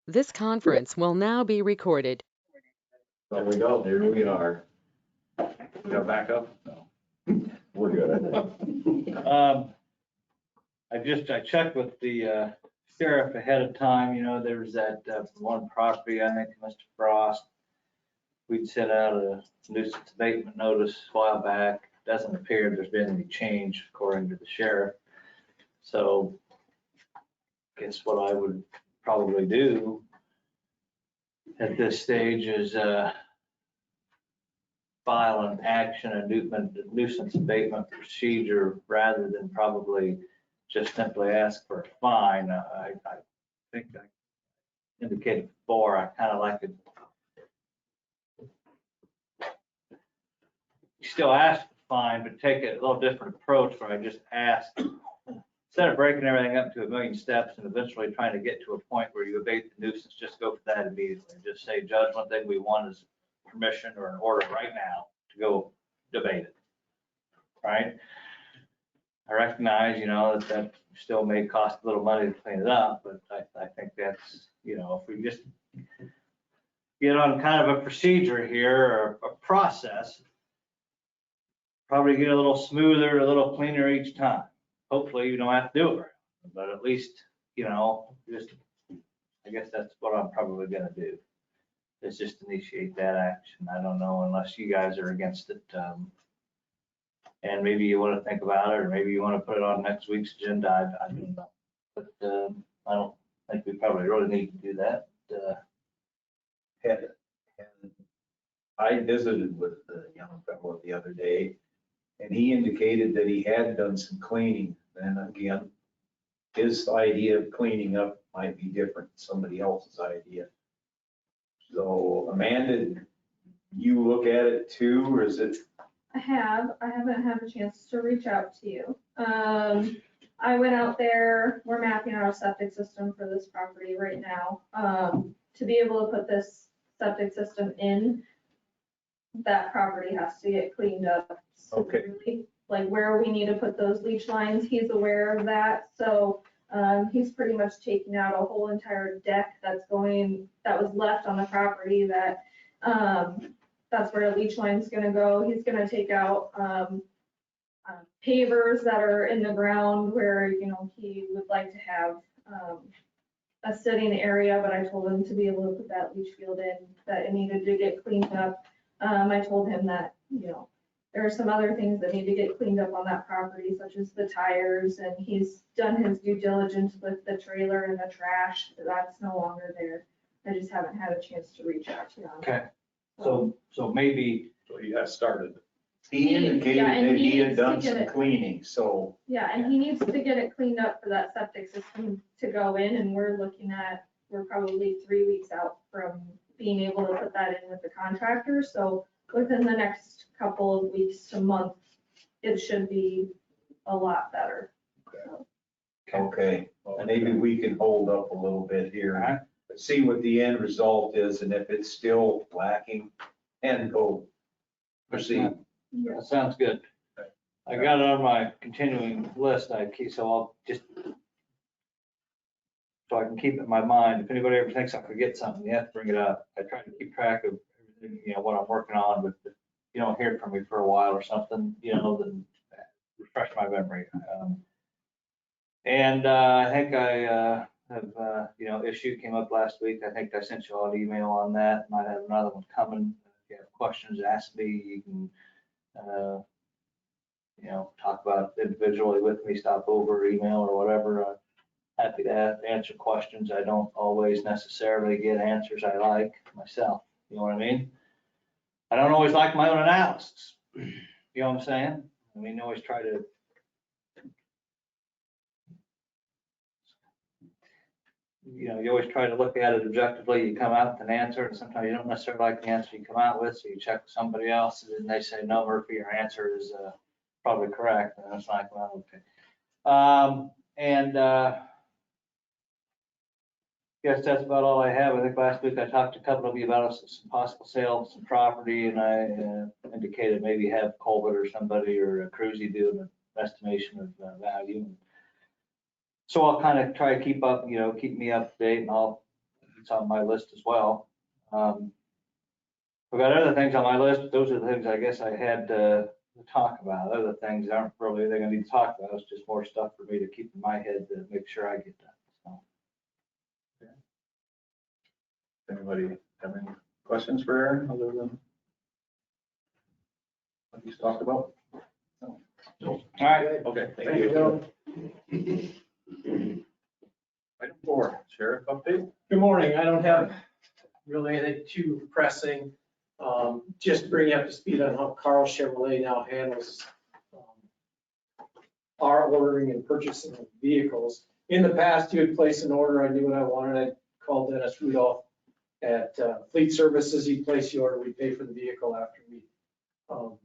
This conference will now be recorded. There we go, there we are. We got back up? No. We're good. I checked with the sheriff ahead of time. You know, there was that one property, I think, Mr. Frost. We'd sent out a nuisance abatement notice a while back. Doesn't appear there's been any change according to the sheriff. So guess what I would probably do at this stage is file an action, a nuisance abatement procedure, rather than probably just simply ask for a fine. I think I indicated before, I kind of like it. You still ask for a fine, but take a little different approach where I just ask, instead of breaking everything up to a million steps and eventually trying to get to a point where you abate the nuisance, just go for that immediately. Just say, Judge, one thing we want is permission or an order right now to go debate it, right? I recognize, you know, that still may cost a little money to clean it up, but I think that's, you know, if we just get on kind of a procedure here or a process, probably get a little smoother, a little cleaner each time. Hopefully you don't have to do it, but at least, you know, just, I guess that's what I'm probably gonna do. Is just initiate that action. I don't know, unless you guys are against it. And maybe you want to think about it, or maybe you want to put it on next week's agenda. I don't know. But I don't think we probably really need to do that. I visited with the young fellow the other day, and he indicated that he had done some cleaning. And again, his idea of cleaning up might be different than somebody else's idea. So Amanda, you look at it too, or is it? I haven't had a chance to reach out to you. I went out there, we're mapping out a septic system for this property right now. To be able to put this septic system in, that property has to get cleaned up. Okay. Like where we need to put those leach lines, he's aware of that. So he's pretty much taking out a whole entire deck that was left on the property that that's where a leach line's gonna go. He's gonna take out pavers that are in the ground where, you know, he would like to have a sitting area, but I told him to be able to put that leach field in, that it needed to get cleaned up. I told him that, you know, there are some other things that need to get cleaned up on that property, such as the tires, and he's done his due diligence with the trailer and the trash. That's no longer there. I just haven't had a chance to reach out to him. Okay. So maybe. So you got started. He indicated and that he he had needs to done get some it. cleaning, so. Yeah, and he needs to get it cleaned up for that septic system to go in, and we're probably 3 weeks out from being able to put that in with the contractor. So within the next couple of weeks to month, it should be a lot better. Okay, maybe we can hold up a little bit here, see what the end result is, and if it's still lacking, and go proceed. Yeah. That sounds good. I got it on my continuing list. So I'll just, so I can keep it in my mind. If anybody ever thinks I forget something, you have to bring it up. I try to keep track of everything, you know, what I'm working on, but if you don't hear from me for a while or something, you know, then refresh my memory. And I think I have, you know, issue came up last week. I think I sent you all an email on that. Might have another one coming. If you have questions, ask me. You can, you know, talk about it individually with me, stop over, email or whatever. Happy to answer questions. I don't always necessarily get answers I like myself. You know what I mean? I don't always like my own analysis. You know what I'm saying? I mean, always try to, you know, you always try to look at it objectively. You come out with an answer, and sometimes you don't necessarily like the answer you come out with, so you check with somebody else, and they say, no, Murphy, your answer is probably correct. And it's like, well, okay. Guess that's about all I have. I think last week I talked to a couple of you about some possible sale of some property, and I indicated maybe have Colbert or somebody or a Cruzy do an estimation of value. So I'll kind of try to keep up, you know, keep me up to date, and I'll that's on my list as well. I've got other things on my list, but those are the things I guess I had to talk about. Other things aren't really anything I need to talk about. It's just more stuff for me to keep in my head to make sure I get done. So. Anybody have any questions for Aaron other than what he's talked about? No. All right. Okay, thank you. Item 4, sheriff update. Good morning. I don't have really anything too pressing. Just bring you up to speed on how Carl Chevrolet now handles our ordering and purchasing of vehicles. In the past, he would place an order. I knew what I wanted. I called Dennis Rudolph at Fleet Services. He'd place the order. We'd pay for the vehicle after we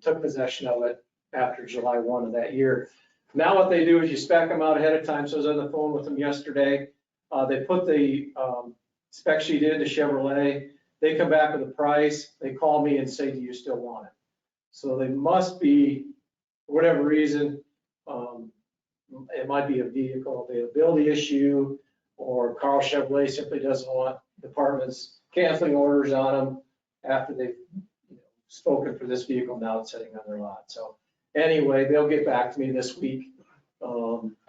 took possession of it after July 1 of that year. Now what they do is you spec them out ahead of time. So I was on the phone with them yesterday. They put the spec sheet into Chevrolet. They come back with a price. They call me and say, do you still want it? So they must be, for whatever reason, it might be a vehicle availability issue, or Carl Chevrolet simply doesn't want departments canceling orders on them after they've spoken for this vehicle now it's sitting on their lot. So anyway, they'll get back to me this week.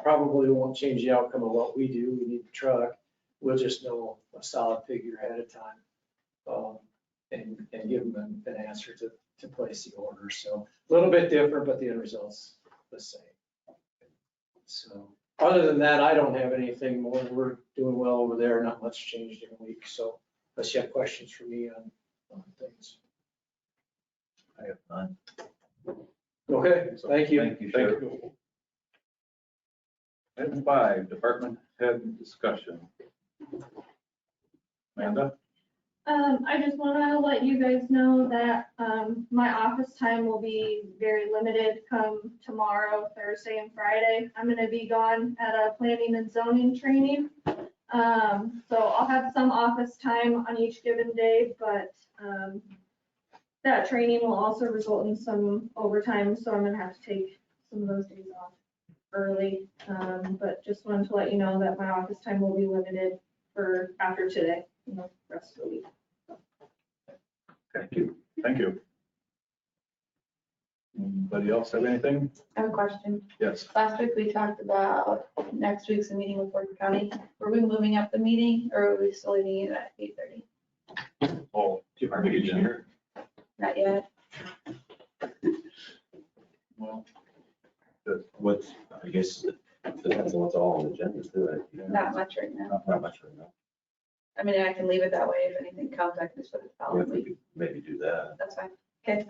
Probably won't change the outcome of what we do. We need the truck. We'll just know a solid figure ahead of time and give them an answer to place the order. So a little bit different, but the end result's the same. So other than that, I don't have anything more. We're doing well over there. Not much changed in a week. So unless you have questions for me on things. I have none. Okay, thank you. Thank you, Sheriff. Item 5, department head discussion. Amanda? I just want to let you guys know that my office time will be very limited come tomorrow, Thursday and Friday. I'm going to be gone at a planning and zoning training. So I'll have some office time on each given day, but that training will also result in some overtime. So I'm going to have to take some of those days off early. But just wanted to let you know that my office time will be limited for after today. The rest of the week. Thank you. Thank you. Anybody else have anything? I have a question. Yes. Last week we talked about next week's meeting with Fort County. Were we moving up the meeting or are we still leaving it at 8:30? Oh, our engineer. Not yet. Well, What's, I guess, it depends on what's all on the agenda too. Not much right now. Not much right now. I mean, I can leave it that way. If anything comes, I can just put it the Or following if we week. could maybe do that. That's fine. Okay. Is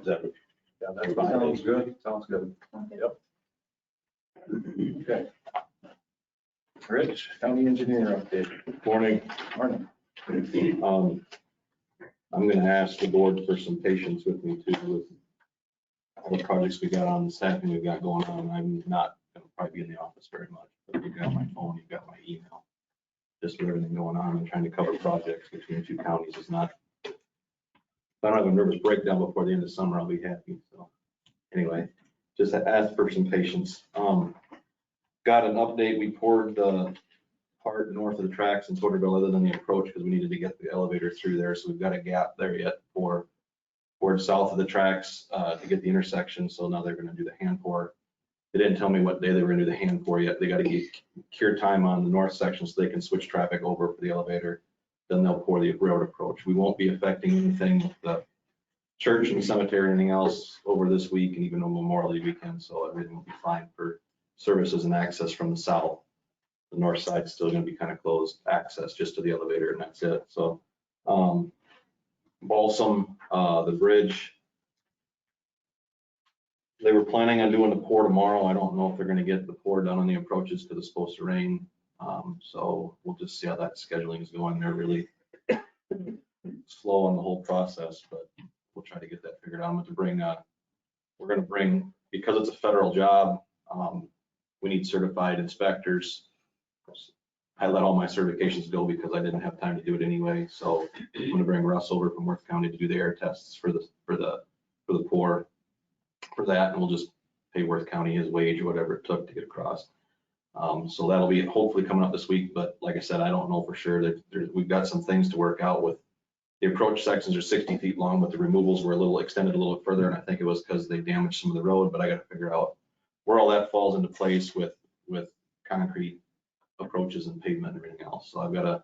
that- yeah, that sounds good. Sounds good. Sounds good. Yep. Okay. Rich, county engineer update. Morning. Morning. I'm gonna ask the board for some patience with me too, with all the projects we got on, the staffing we've got going on. I'm not gonna probably be in the office very much, but you've got my phone, you've got my email. Just with everything going on and trying to cover projects between two counties is not, if I don't have a nervous breakdown before the end of summer, I'll be happy. So anyway, just ask for some patience. Got an update. We poured the part north of the tracks in Totterville other than the approach because we needed to get the elevator through there. So we've got a gap there yet for south of the tracks to get the intersection. So now they're going to do the hand pour. They didn't tell me what day they were going to do the hand pour yet. They got to get cure time on the north section so they can switch traffic over for the elevator. Then they'll pour the road approach. We won't be affecting anything with the church and cemetery or anything else over this week and even on Memorial Day weekend. So everything will be fine for services and access from the south. The north side's still going to be kind of closed access just to the elevator and that's it. So Balsam, the bridge, they were planning on doing the pour tomorrow. I don't know if they're going to get the pour done on the approaches because it's supposed to rain. So we'll just see how that scheduling is going. They're really slow on the whole process, but we'll try to get that figured out. We're going to bring, because it's a federal job, we need certified inspectors. I let all my certifications go because I didn't have time to do it anyway. So I'm going to bring Russ over from Worth County to do the air tests for the pour for that, and we'll just pay Worth County his wage or whatever it took to get across. So that'll be hopefully coming up this week, but like I said, I don't know for sure. We've got some things to work out with. The approach sections are 60 feet long, but the removals were a little extended a little bit further, and I think it was because they damaged some of the road, but I gotta figure out where all that falls into place with concrete approaches and pavement and everything else. So I've gotta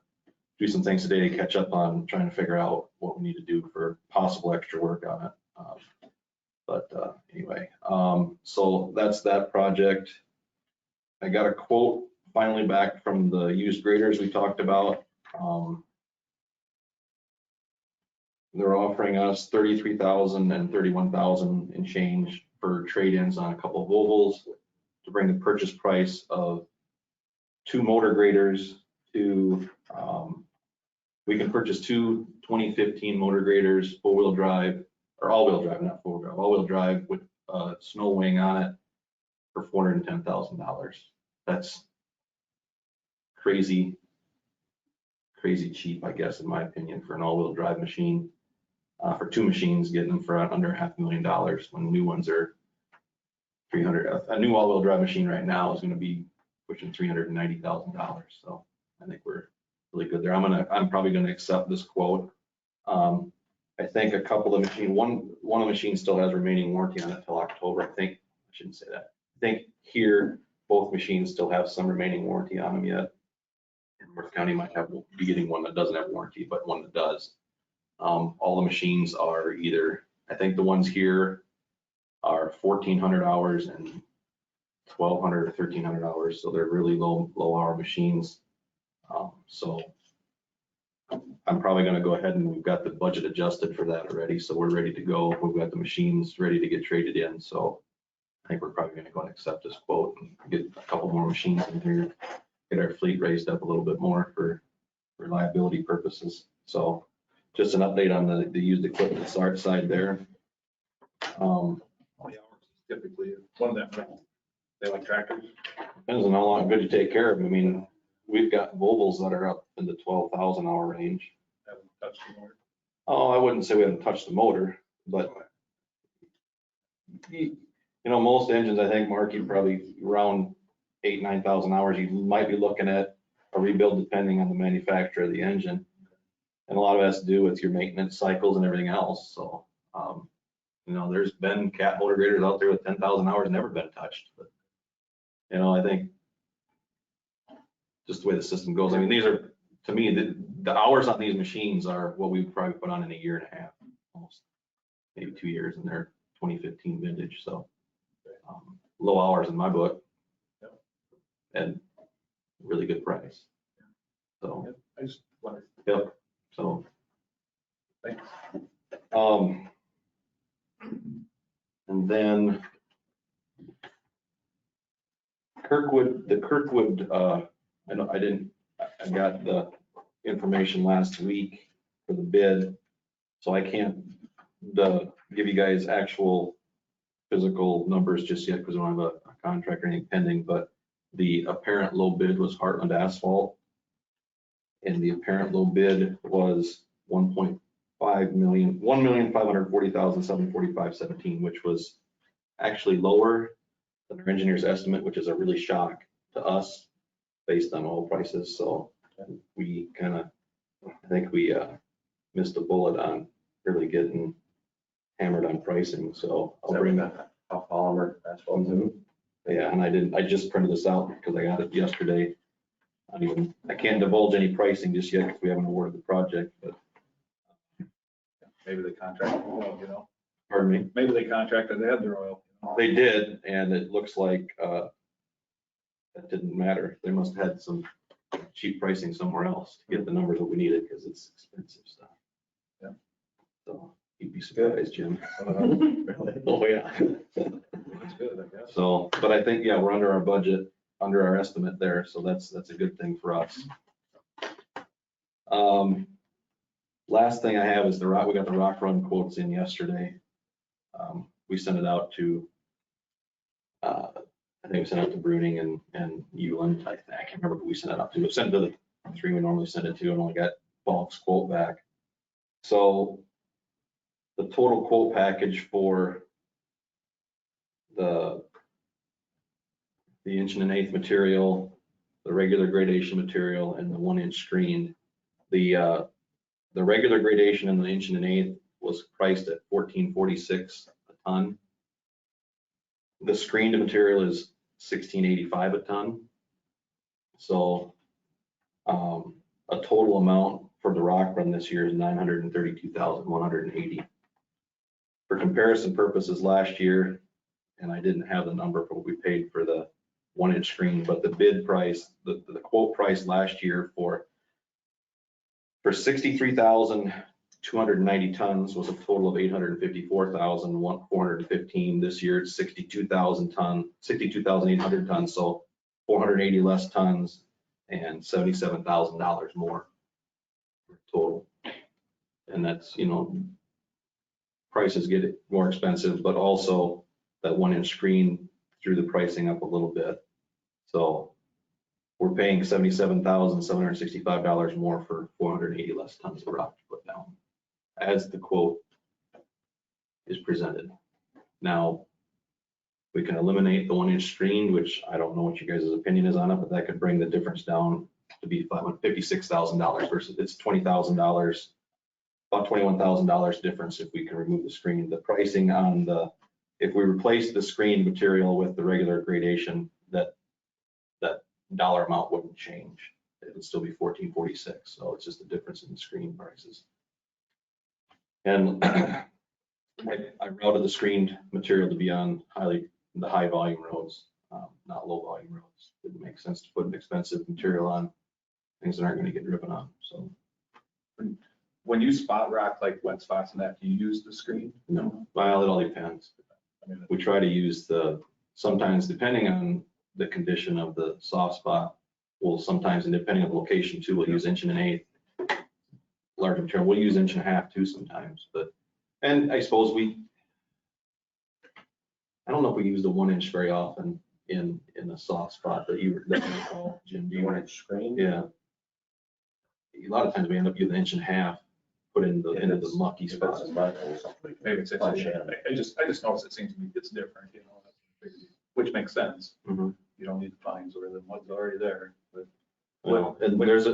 do some things today to catch up on trying to figure out what we need to do for possible extra work on it. Anyway, so that's that project. I got a quote finally back from the used graders we talked about. They're offering us 33,000 and 31,000 and change for trade-ins on a couple of Volvos to bring the purchase price of 2 motor graders to, we can purchase 2 2015 motor graders, four-wheel drive, or all-wheel drive, not four-wheel drive, all-wheel drive with snow wing on it for $410,000. That's crazy cheap, I guess, in my opinion, for an all-wheel drive machine. For 2 machines, getting them for under $500,000 when new ones are 300. A new all-wheel drive machine right now is going to be pushing $390,000. So I think we're really good there. I'm probably going to accept this quote. I think a couple of machines, one of the machines still has remaining warranty on it till October. I shouldn't say that. I think here both machines still have some remaining warranty on them yet. And Worth County might be getting one that doesn't have warranty, but one that does. All the machines are either, I think the ones here are 1,400 hours and 1,200 or 1,300 hours. So they're really low hour machines. So I'm probably going to go ahead and we've got the budget adjusted for that already. So we're ready to go. We've got the machines ready to get traded in. So I think we're probably going to go and accept this quote and get a couple more machines in here, get our fleet raised up a little bit more for reliability purposes. So just an update on the used equipment side there. Typically, one of them, they like tractors. Depends on how long good you take care of them. I mean, we've got Volvos that are up in the 12,000 hour range. Haven't touched the motor. Oh, I wouldn't say we haven't touched the motor, but most engines, I think, Mark, you probably around 8,000, 9,000 hours, you might be looking at a rebuild depending on the manufacturer of the engine. And a lot of it has to do with your maintenance cycles and everything else. So, there's been cat motor graders out there with 10,000 hours never been touched. But, I think just the way the system goes. I mean, these are, to me, the hours on these machines are what we would probably put on in a year and a half, almost maybe 2 years in their 2015 vintage. So low hours in my book, and really good price. So I just wondered. yep. So Thanks. And then Kirkwood, I got the information last week for the bid, so I can't give you guys actual physical numbers just yet because we don't have a contract or anything pending, but the apparent low bid was Heartland Asphalt. And the apparent low bid was 1.5 million, 1,540,745.17, which was actually lower than our engineer's estimate, which is a really shock to us based on oil prices. So we I think we missed a bullet on really getting hammered on pricing. So I'll bring that Polymer asphalt. Yeah, and I just printed this out because I got it yesterday. I can't divulge any pricing just yet because we haven't awarded the project, but. Maybe they contracted oil, Pardon me? Maybe they contracted, they had their oil. They did, and it looks like that didn't matter. They must have had some cheap pricing somewhere else to get the numbers that we needed because it's expensive stuff. Yeah. So you'd be surprised, Jim. Really? Oh, yeah. That's good, I guess. So, but I think, yeah, we're under our budget, under our estimate there, so that's a good thing for us. Last thing I have is we got the rock run quotes in yesterday. We sent it out to, I think we sent it out to Bruning and Uland. I can't remember who we sent it out to. We sent it to the 3 we normally send it to, and only got Falk's quote back. So the total quote package for the the 1.1 material, the regular gradation material, and the 1-inch screened. The regular gradation and the 1.1 was priced at $14.46 a ton. The screened material is $16.85 a ton. So a total amount for the rock run this year is $932,180. For comparison purposes, last year, and I didn't have the number for what we paid for the 1-inch screen, but the bid price, the quote price last year for 63,290 tons was a total of 854,415. This year it's 62,800 tons, so 480 less tons and $77,000 more total. And that's, you know, prices get more expensive, but also that 1-inch screen threw the pricing up a little bit. So we're paying $77,765 more for 480 less tons of rock to put down, as the quote is presented. Now, we can eliminate the 1-inch screen, which I don't know what you guys' opinion is on it, but that could bring the difference down to be $56,000 versus it's $20,000, about $21,000 difference if we can remove the screen. The pricing on the, if we replace the screen material with the regular gradation, that dollar amount wouldn't change. It would still be $14.46. So it's just a difference in the screen prices. And I routed the screened material to be on the high volume roads, not low volume roads. It didn't make sense to put an expensive material on things that aren't going to get driven on. So when you spot rock like wet spots and that, do you use the screen? no, well, it all depends. We try to use sometimes depending on the condition of the soft spot, we'll sometimes, and depending on the location too, we'll use 1.1 larger material. We'll use 1.5 too sometimes, but, and I suppose I don't know if we use the 1-inch very often in the soft spot that you call, Jim. Do you want 1-inch screen? Yeah. A lot of times we end up using 1.5 put into the mucky spot. Maybe it's, I just noticed it seems to me it's different, you know, which makes sense. Mhm. You don't need the fines where the mud's already there, but. Well, and there's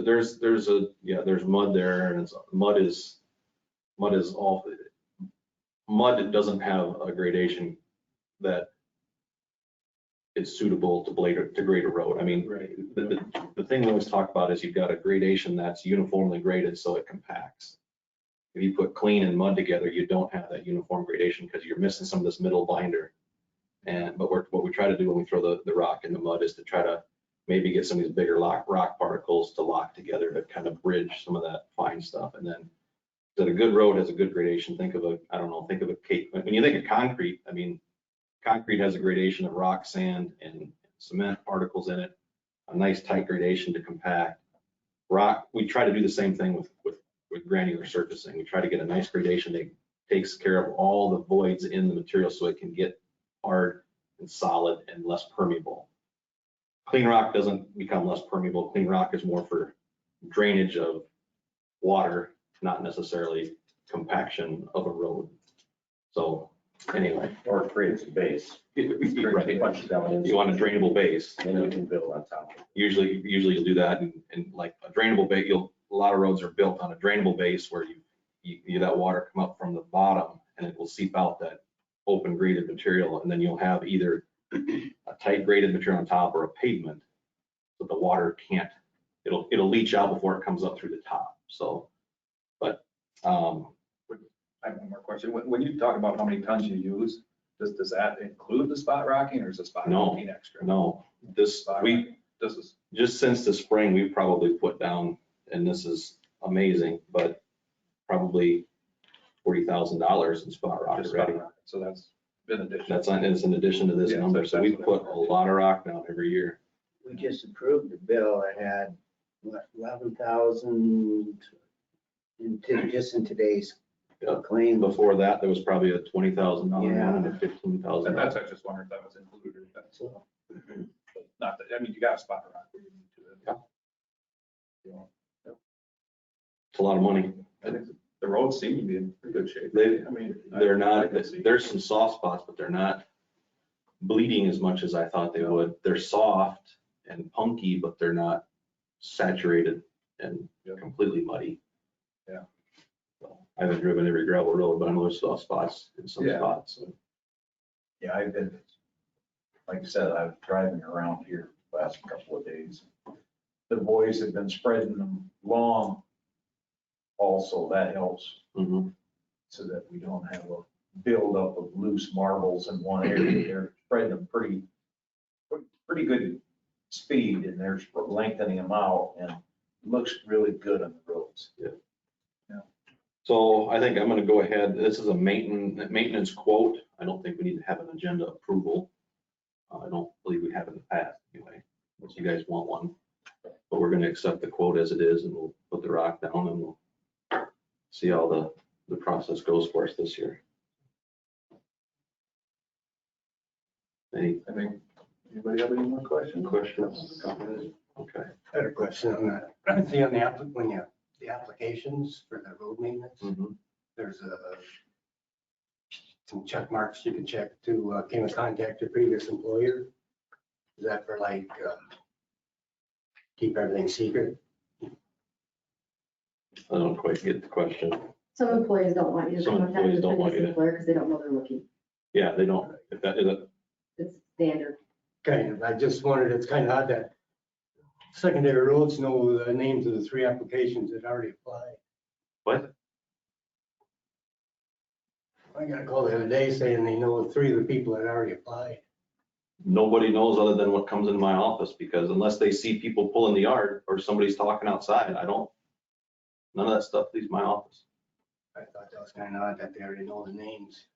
mud there, and mud is mud doesn't have a gradation that is suitable to grade a road. I mean, the thing we always talk about is you've got a gradation that's uniformly graded so it compacts. If you put clean and mud together, you don't have that uniform gradation because you're missing some of this middle binder. But what we try to do when we throw the rock in the mud is to try to maybe get some of these bigger rock particles to lock together to kind of bridge some of that fine stuff. And then that a good road has a good gradation. Think of a cake. When you think of concrete, I mean, concrete has a gradation of rock, sand, and cement particles in it, a nice tight gradation to compact. Rock, we try to do the same thing with granular surfacing. We try to get a nice gradation that takes care of all the voids in the material so it can get hard and solid and less permeable. Clean rock doesn't become less permeable. Clean rock is more for drainage of water, not necessarily compaction of a road. So anyway. Or it creates a base. Right. You want a drainable base. And then you can build on top of it. Usually you'll do that, and like a drainable base, a lot of roads are built on a drainable base where you let water come up from the bottom and it will seep out that open graded material, and then you'll have either a tight graded material on top or a pavement, but the water can't, it'll leach out before it comes up through the top. So, but I have one more question. When you talk about how many tons you use, does that include the spot rocking, or is the spot rocking extra? No, this is just since the spring, we've probably put down, and this is amazing, but probably $40,000 in spot rock already. So that's been additional. That's in addition to this number. So we put a lot of rock down every year. We just approved the bill that had, what, 11,000 just in today's claim. Before that, there was probably a $20,000 one and a And $15,000. that's, I just wondered if that was included. If that's not that, I mean, you got a spot rock where you need to. It's a lot of money. I think the roads seem to be in pretty good shape. They're not, there's some soft spots, but they're not bleeding as much as I thought they would. They're soft and punky, but they're not saturated and completely muddy. Yeah. So, I haven't driven every gravel road, but I know there's soft spots in some Yeah. spots. So. Yeah, I've been, like I said, I was driving around here last couple of days. The boys have been spreading them long. Also, that helps Mhm. so that we don't have a buildup of loose marbles in one area. They're spreading them pretty good speed, and they're lengthening them out, and looks really good on the roads. So I think I'm gonna go ahead, this is a maintenance quote. I don't think we need to have an agenda approval. I don't believe we have in the past anyway, unless you guys want one. But we're gonna accept the quote as it is, and we'll put the rock down, and we'll see how the process goes for us this year. Any I think, anybody have any more questions? questions? Okay. I had a question on that. See on the applications for the road maintenance, Mhm. there's some check marks you can check to, came in contact your previous employer. Is that for like, keep everything secret? I don't quite get the question. Some employees don't want you to Some contact employees the don't want previous you to- employer because they don't know they're looking. Yeah, they don't, if that is a, It's standard. Kind of, I just wondered, it's kind of odd that secondary roads know the names of the 3 applications that already applied. what? I got a call the other day saying they know 3 of the people that already applied. Nobody knows other than what comes in my office, because unless they see people pulling the yard or somebody's talking outside, none of that stuff leaves my office. I thought that was kind of odd that they already know the names.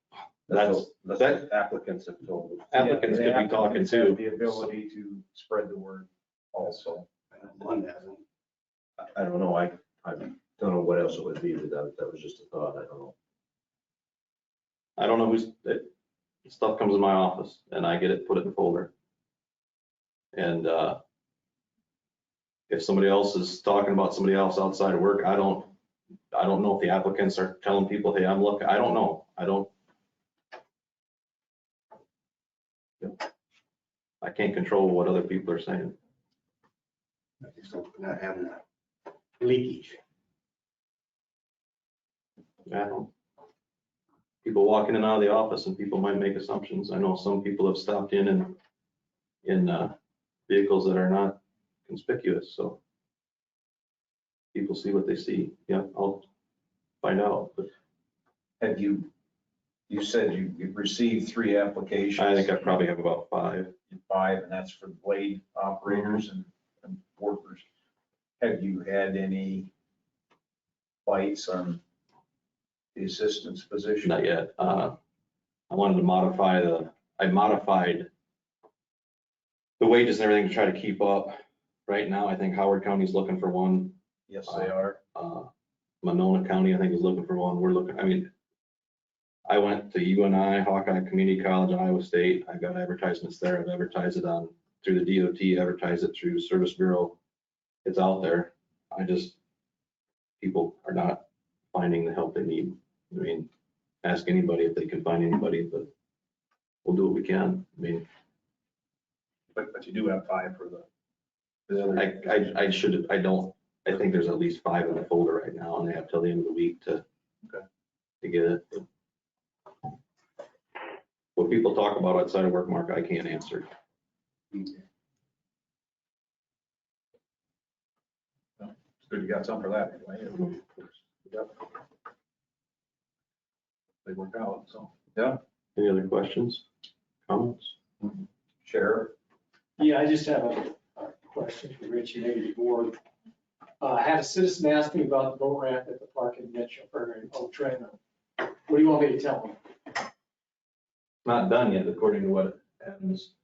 That's That's what applicants have told us. applicants could be talking Applicants have too. The ability to spread the word also. One hasn't. I don't know, I don't know what else it would be, but that was just a thought, I don't know. I don't know stuff comes in my office and I get it, put it in a folder. And if somebody else is talking about somebody else outside of work, I don't know if the applicants are telling people, hey, I'm looking, I don't know. I can't control what other people are saying. I just hope we're not having that leakage. People walk in and out of the office and people might make assumptions. I know some people have stopped in vehicles that are not conspicuous, so people see what they see. Yeah, I'll find out, but Have you said you've received 3 applications? I think I probably have about 5. 5, and that's for blade operators and workers. Have you had any bites on the assistant's position? Not yet. I wanted to I modified the wages and everything to try to keep up. Right now, I think Howard County's looking for one. Yes, they are. Monona County, I think, is looking for one. I went to UNI, Hawkeye Community College, and Iowa State. I've got advertisements there. I've advertised it through the DOT, advertised it through Service Bureau. It's out there. People are not finding the help they need. Ask anybody if they can find anybody, but we'll do what we can. But you do have 5 for the other. I think there's at least 5 in the folder right now, and they have till the end of the week to get it. What people talk about outside of work, Mark, I can't answer. It's good you got some for that anyway. Yep. They work out, so, yeah. Any other questions, comments? Sheriff? Yeah, I just have a question for Richie, maybe the board. I had a citizen ask me about the boat ramp at the park in Mitchell, or in Old Trent. What do you want me to tell them? Not done yet, according to what happens.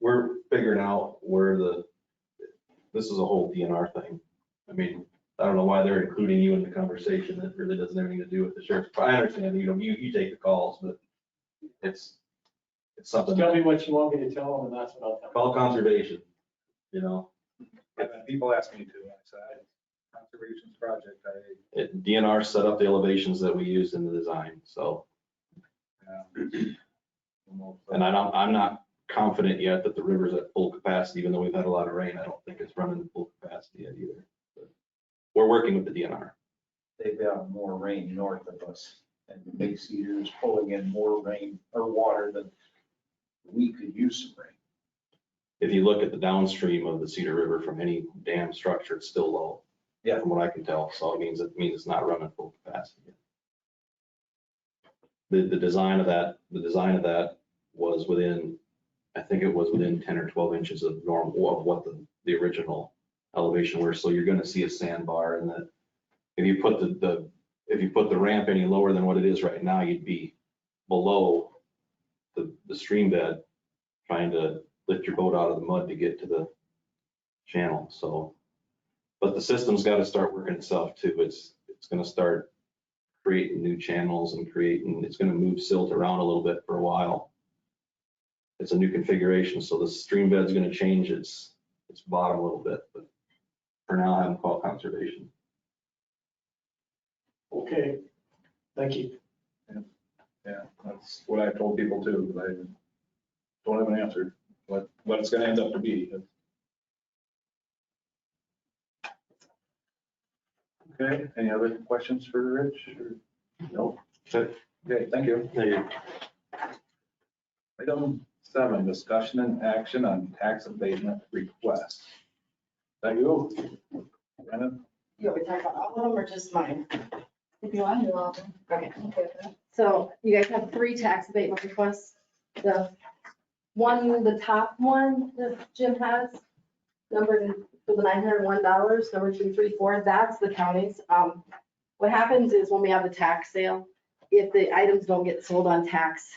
We're figuring out this is a whole DNR thing. I don't know why they're including you in the conversation. That really doesn't have anything to do with the sheriff. I understand, you take the calls, but it's something. Tell me what you want me to tell them, and that's what I'll tell them. Call conservation, People ask me to, I said, conservation's project, DNR set up the elevations that we used in the design, so. And I'm not confident yet that the river's at full capacity, even though we've had a lot of rain. I don't think it's running at full capacity yet either. But we're working with the DNR. They've got more rain north of us, and the Big Cedar is pulling in more rain or water than we could use some rain. If you look at the downstream of the Cedar River from any dam structure, it's still low. Yeah. From what I can tell. So it means it's not running full capacity yet. The design of that was within, I think it was within 10 or 12 inches of normal, of what the original elevation were. So you're going to see a sandbar, and that if you put the ramp any lower than what it is right now, you'd be below the stream bed trying to lift your boat out of the mud to get to the channel. So, but the system's got to start working itself too. It's going to start creating new channels and it's going to move silt around a little bit for a while. It's a new configuration, so the stream bed's going to change its bottom a little bit, but for now I haven't called conservation. Okay, thank you. Yeah, that's what I told people too, but I don't have an answer, what it's gonna end up to be. Okay, any other questions for Rich? No? Okay, thank you. Item 7, discussion and action on tax abatement request. Is that you? Brandon? You want me to talk about all of them or just mine? If you want to, do all of them. Okay. Okay with that. So you guys have 3 tax abatement requests. The one, the top one that Jim has, numbered for the $901, number 234, that's the county's. What happens is when we have the tax sale, if the items don't get sold on tax,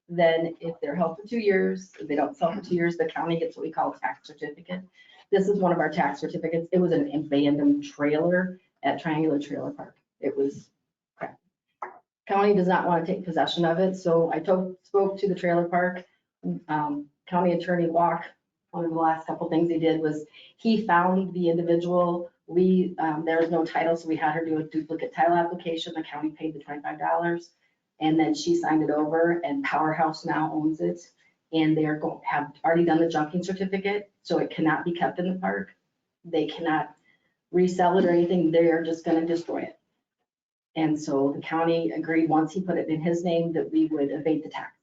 then if they're held for 2 years, if they don't sell for 2 years, the county gets what we call a tax certificate. This is one of our tax certificates. It was an abandoned trailer at Triangular Trailer Park. It was crap. County does not want to take possession of it, so I spoke to the trailer park. County Attorney Walk, one of the last couple things he did was he found the individual. There was no title, so we had her do a duplicate title application. The county paid the $25, and then she signed it over, and Powerhouse now owns it. And they have already done the junking certificate, so it cannot be kept in the park. They cannot resell it or anything. They are just going to destroy it. And so the county agreed, once he put it in his name, that we would abate the taxes.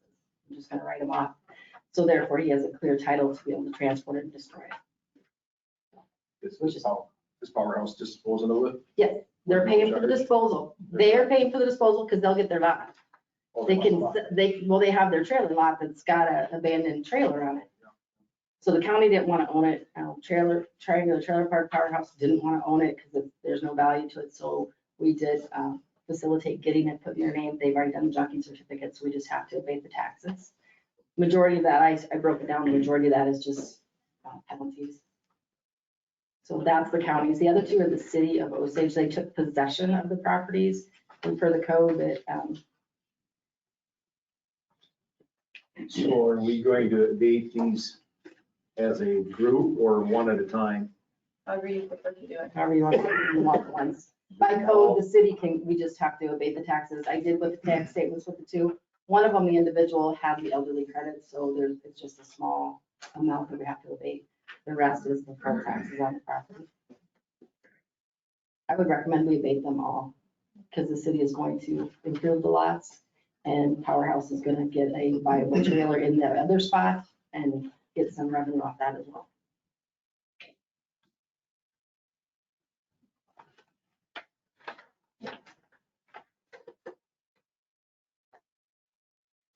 I'm just going to write him off. So therefore, he has a clear title to be able to transport it and destroy it. Is Powerhouse disposing of it? Yes, they're paying for the disposal. They are paying for the disposal because they'll get their lot. They have their trailer lot that's got an abandoned trailer on it. So the county didn't want to own it. Triangular Trailer Park Powerhouse didn't want to own it because there's no value to it. So we did facilitate getting it put in their name. They've already done the junking certificate, so we just have to abate the taxes. Majority of that, I broke it down, the majority of that is just penalties. So that's the counties. The other 2 are the city of Osage. They took possession of the properties, and for the code that, So are we going to abate these as a group or one at a time? However you prefer to do it. however you want to do the one ones. By code, the city we just have to abate the taxes. I did with the tax statements with the 2. One of them, the individual had the elderly credit, so it's just a small amount that we have to abate. The rest is the current taxes on the property. I would recommend we abate them all because the city is going to improve the lots and Powerhouse is going to get a viable trailer in that other spot and get some revenue off that as well.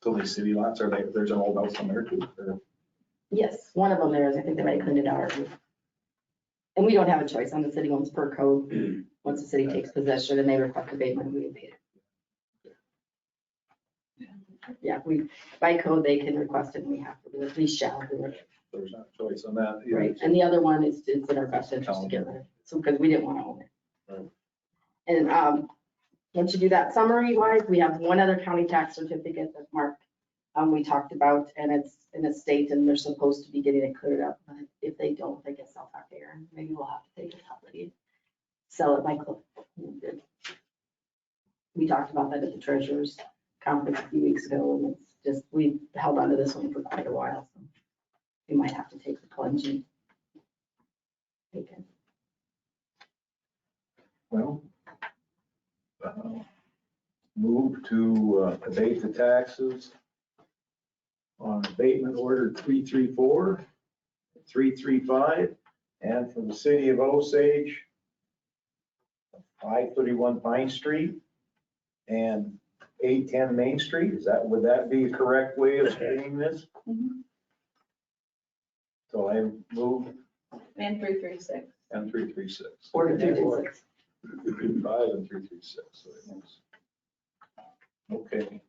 So these city lots, there's an old house on there too? Or- Yes, one of them there is. I think they might clean it out already. And we don't have a choice on the city ones per code. Once the city takes possession and they request abatement, we abate it. Yeah, by code, they can request it and we have to do it. We shall do it. There's not a choice on that. either. Right, and the other one is in our best interest to get rid of it, so because we didn't want to own it. Right. And once you do that summary wise, we have one other county tax certificate that Mark, we talked about, and it's in a state and they're supposed to be getting it cleared up. But if they don't, they get self-out-there, and maybe we'll have to take it out, sell it by clip. We talked about that at the treasurer's conference a few weeks ago, and it's just, we held onto this one for quite a while, so we might have to take the plunge and take it. Well, move to abate the taxes on abatement order 334, 335, and for the city of Osage, 531 Pine Street and 810 Main Street. Would that be a correct way of saying this? Mhm. So I move And 336. And 336. Order 2-4. 335 and 336. So it is. Okay.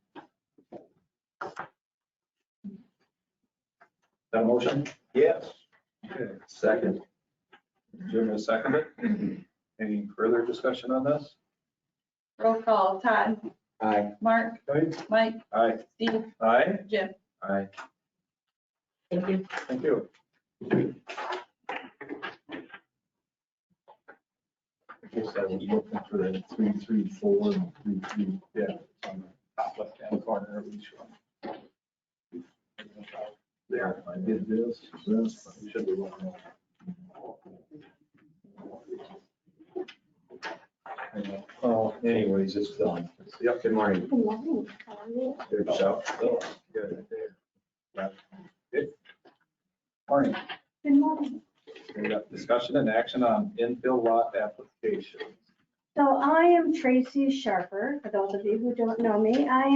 That motion? Yes. Okay. Second. Jim has seconded. Any further discussion on this? Roll call, Todd, Aye. Mark, Mike, Aye. Steve, Aye. Jim. Aye. Thank you. Thank you. I guess I was looking for that 334 and 33. Yeah, it's on the top left-hand corner of each one. There, I did this. You should be looking Oh, anyways, it's done. Yep. Good morning. Good morning. How are you? Good yourself. Good. Good. Morning. Good morning. We got discussion and action on infill lot application. So I am Tracy Sharper, for those of you who don't know me. I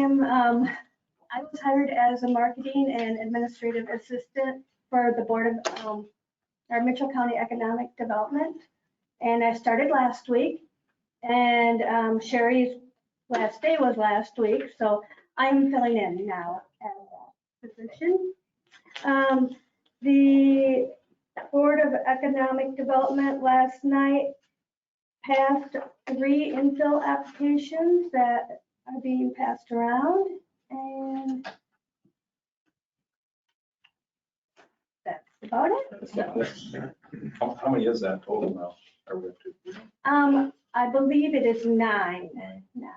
was hired as a marketing and administrative assistant for the board of our Mitchell County Economic Development. And I started last week, and Sherry's last day was last week, so I'm filling in now as that position. The Board of Economic Development last night passed 3 infill applications that are being passed around, and that's about it. How many is that total now? Are we up to? I believe it is 9 now.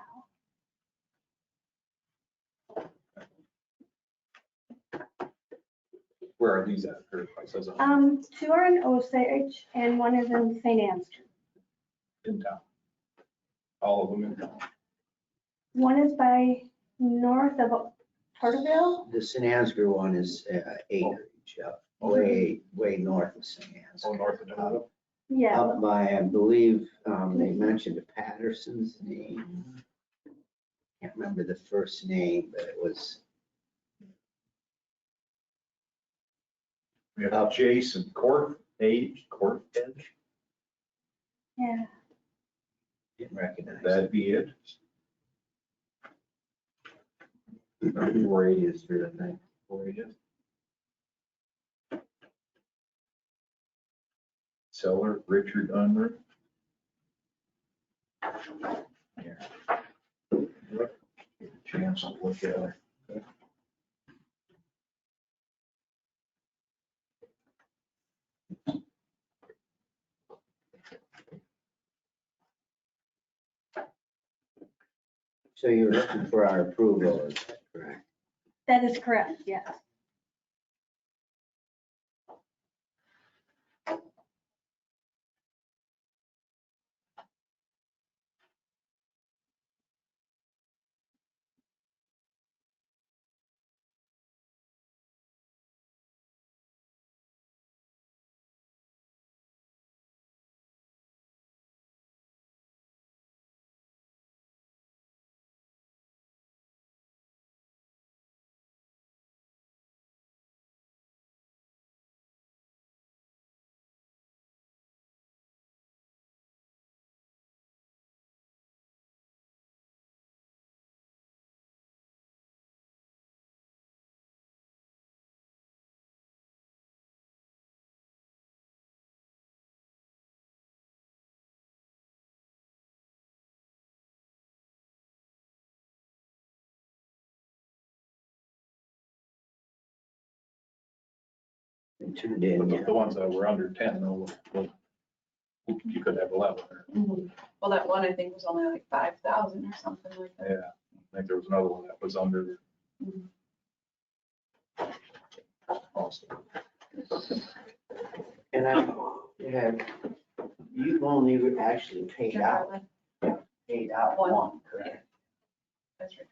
Where are these at? Or places on- 2 are in Osage and 1 is in St. Anne's. in town? All of them in town? 1 is by north of Porterville. The St. Ansgar one is acreage, way north of St. Oh, Ansgar. north of town? Yeah, Up by, I believe, they mentioned Patterson's name. Can't remember the first name, but it was We have Jason Court Edge. yeah. didn't recognize. That'd be it. 480 Street, I think. 480. Seller Richard Unruh. Here. Get a chance to look at it. So you're looking for our approval, is that correct? That is correct, yes. They turned in, The ones that were under 10, though, you could have 11. Well, that one I think was only like 5,000 or something like that. Yeah, I think there was another one that was under. Also. And you've only actually paid out one, correct? That's right.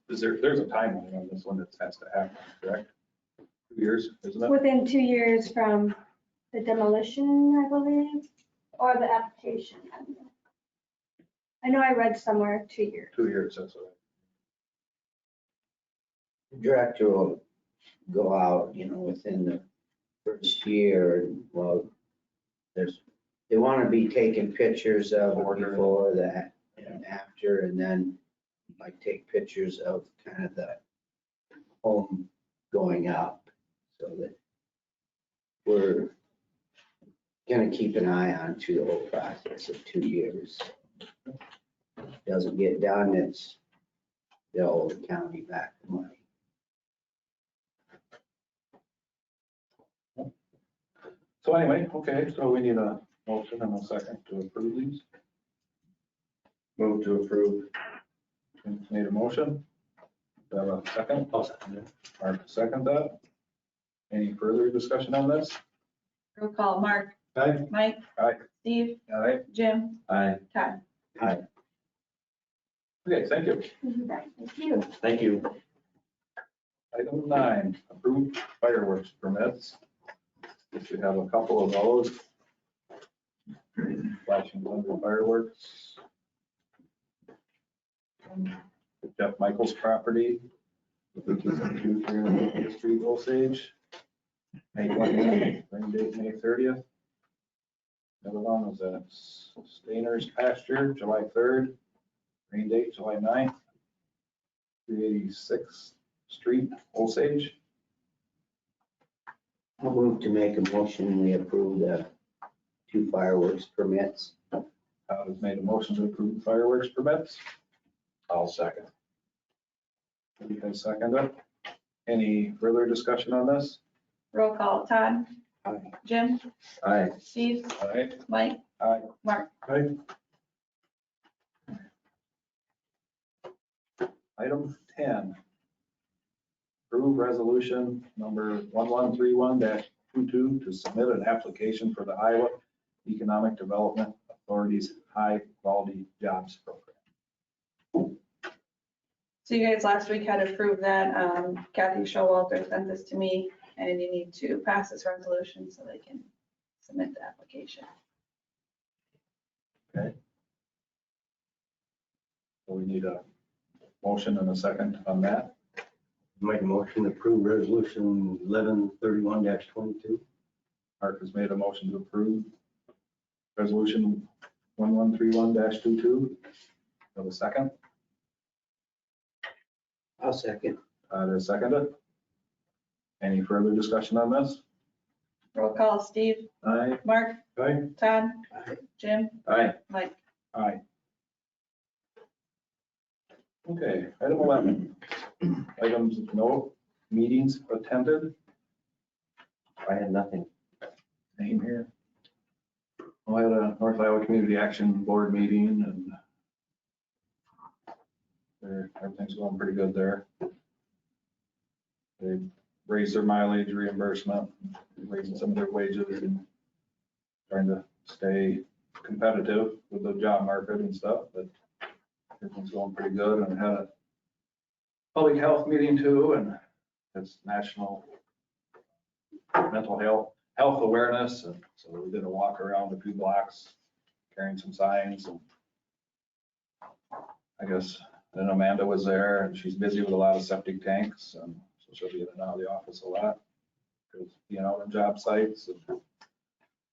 There's a timeline on this one that has to happen, correct? 2 years, isn't it? Within 2 years from the demolition, I believe, or the application. I know I read somewhere 2 years. 2 years, that's what The director will go out, within the first year, and, well, they want to be taking pictures of it before that and after, and then like take pictures of kind of the home going up, so that we're gonna keep an eye on the whole process of 2 years. Doesn't get done, they'll owe the county back the money. So anyway, okay, so we need a motion and a second to approve these. Move to approve. Need a motion? Do I have a second? I'll second it. Mark, second that. Any further discussion on this? Roll call, Mark, Aye. Mike. Aye. Steve, All right, Jim, Aye. Todd. okay, thank you. Thank you. Thank you. Item 9, approved fireworks permits. We should have a couple of those. Flashing thunder fireworks. Jeff Michael's property, which is on 2 Street, Osage. May 20th, rain date May 30th. Another one was at Stainer's pasture, July 3rd, rain date July 9th. 386th Street, Osage. I'll move to make a motion, we approve the 2 fireworks permits. Has made a motion to approve fireworks permits. I'll second. You can second it. Any further discussion on this? Roll call, Todd. Aye. Jim, Aye. Steve, All right. Mike, Aye. Mark. Item 10. Approve resolution number 1131-22 to submit an application for the Iowa Economic Development Authority's High Quality Jobs Program. So you guys last week had approved that. Kathy Showalter sent this to me, and you need to pass this resolution so they can submit the application. So we need a motion and a second on that. Make a motion to approve resolution 1131-22. Mark has made a motion to approve resolution 1131-22. Have a second? I'll second. To second it. Any further discussion on this? Roll call, Steve, Aye. Mark, Aye. Todd, Aye. Jim, Aye. Mike. Aye. Okay, item 11. Items of note, meetings attended. I had nothing. Name here. I had a North Iowa Community Action Board meeting and everything's going pretty good there. They raised their mileage reimbursement, raising some of their wages and trying to stay competitive with the job market and stuff, but everything's going pretty good. And had a public health meeting too, and it's National Mental Health Awareness. And so we did a walk around a few blocks carrying some signs. And I guess then Amanda was there and she's busy with a lot of septic tanks. And so she'll be in and out of the office a lot because, on job sites. And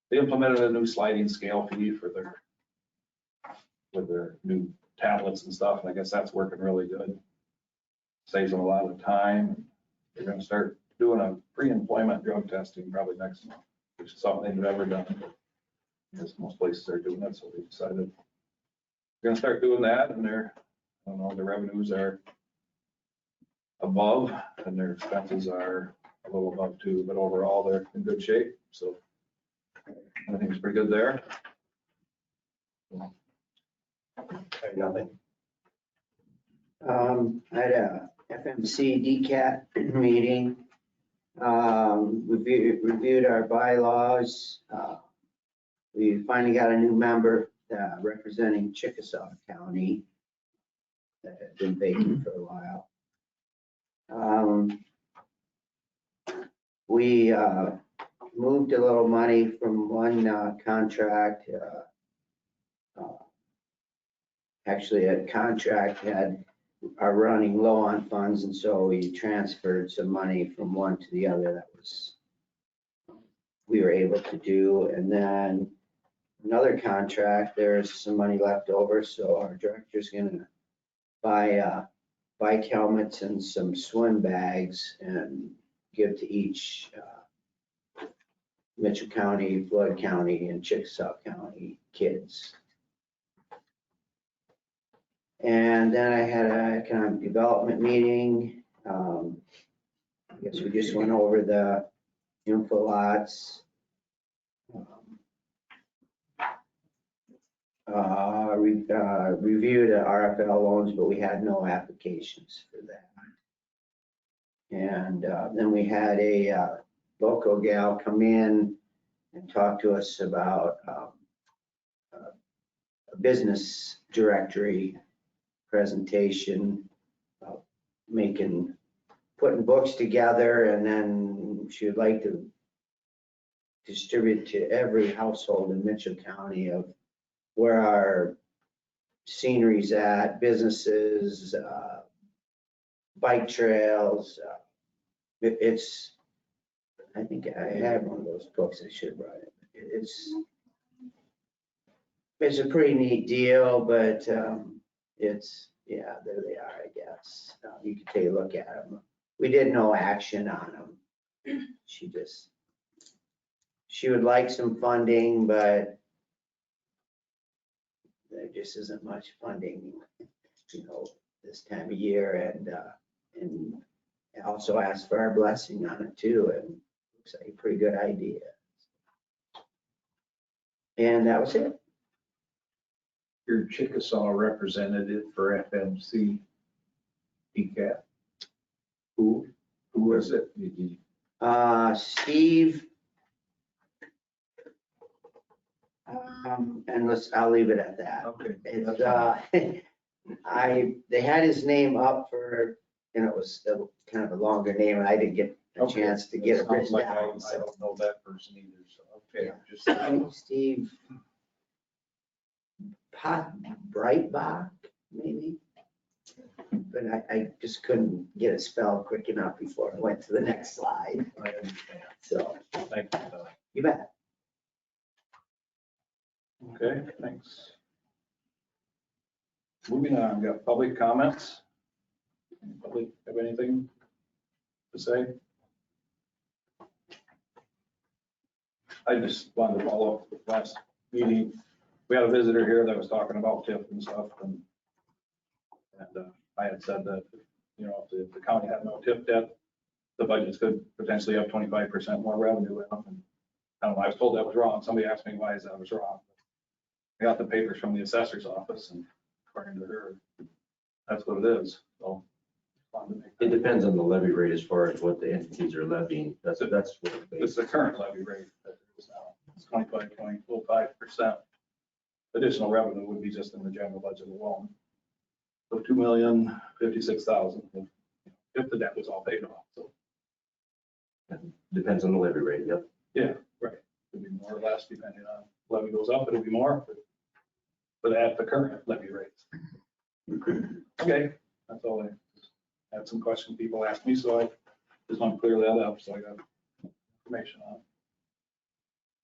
they implemented a new sliding scale fee with their new tablets and stuff. And I guess that's working really good. Saves them a lot of time. They're going to start doing a pre-employment drug testing probably next month, which is something they've never done. Because most places are doing it, so they decided they're going to start doing that. And their revenues are above and their expenses are a little above too, but overall they're in good shape. So I think it's pretty good there. I had nothing. I had a FMC DCAT meeting. Reviewed our bylaws. We finally got a new member representing Chickasaw County that had been vacant for a while. We moved a little money from one contract. Actually, a contract are running low on funds, and so we transferred some money from one to the other. That was, we were able to do. And then another contract, there's some money left over, so our director's gonna buy bike helmets and some swim bags and give to each Mitchell County, Floyd County, and Chickasaw County kids. And then I had an economic development meeting. I guess we just went over the info lots. Reviewed the RFL loans, but we had no applications for that. And then we had a local gal come in and talk to us about a business directory presentation, putting books together, and then she would like to distribute to every household in Mitchell County of where our scenery's at, businesses, bike trails. I think I have one of those books. I should have brought it. It's a pretty neat deal, but yeah, there they are, I guess. You can take a look at them. We did no action on them. She would like some funding, but there just isn't much funding, this time of year. And I also asked for our blessing on it too, and looks like a pretty good idea. And that was it. Your Chickasaw representative for FMC DCAT. Who was it? Steve. And I'll leave it at that. Okay. It's, they had his name up for, it was kind of a longer name, and I didn't get a chance to get it written Like down. I don't know that person either, so, okay. Yeah. Steve Breitbach, maybe? But I just couldn't get it spelled quick enough before I went to the next slide. I understand. So, Thank you. you bet. Okay, thanks. Moving on, we got public comments. Any public have anything to say? I just wanted to follow up with last meeting. We had a visitor here that was talking about TIF and stuff, and I had said that, if the county had no TIF debt, the budgets could potentially have 25% more revenue in them. And I don't know, I was told that was wrong. Somebody asked me why that was wrong. I got the papers from the assessor's office, and according to her, that's what it is. So It depends on the levy rate as far as what the entities are levying. That's what it's the current levy rate that is now. It's 25.05%. Additional revenue would be just in the general budget alone. So $2,056,000 if the debt was all paid off. So depends on the levy rate. Yep. yeah, right. It'd be more or less depending on levy goes up, it'll be more, but at the current levy rates. Okay, that's all. I had some questions people asked me, so I just want to clear that up, so I got information on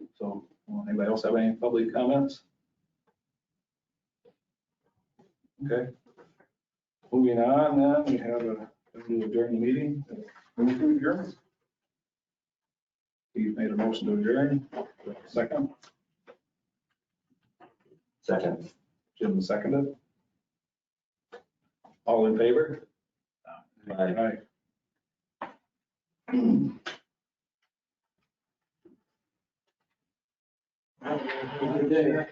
it. So, anybody else have any public comments? Okay. Moving on, then, we have to adjourn the meeting. Move to adjourn. Steve made a motion to adjourn. Second. Second. Jim seconded. All in favor? Aye. Aye. Good day.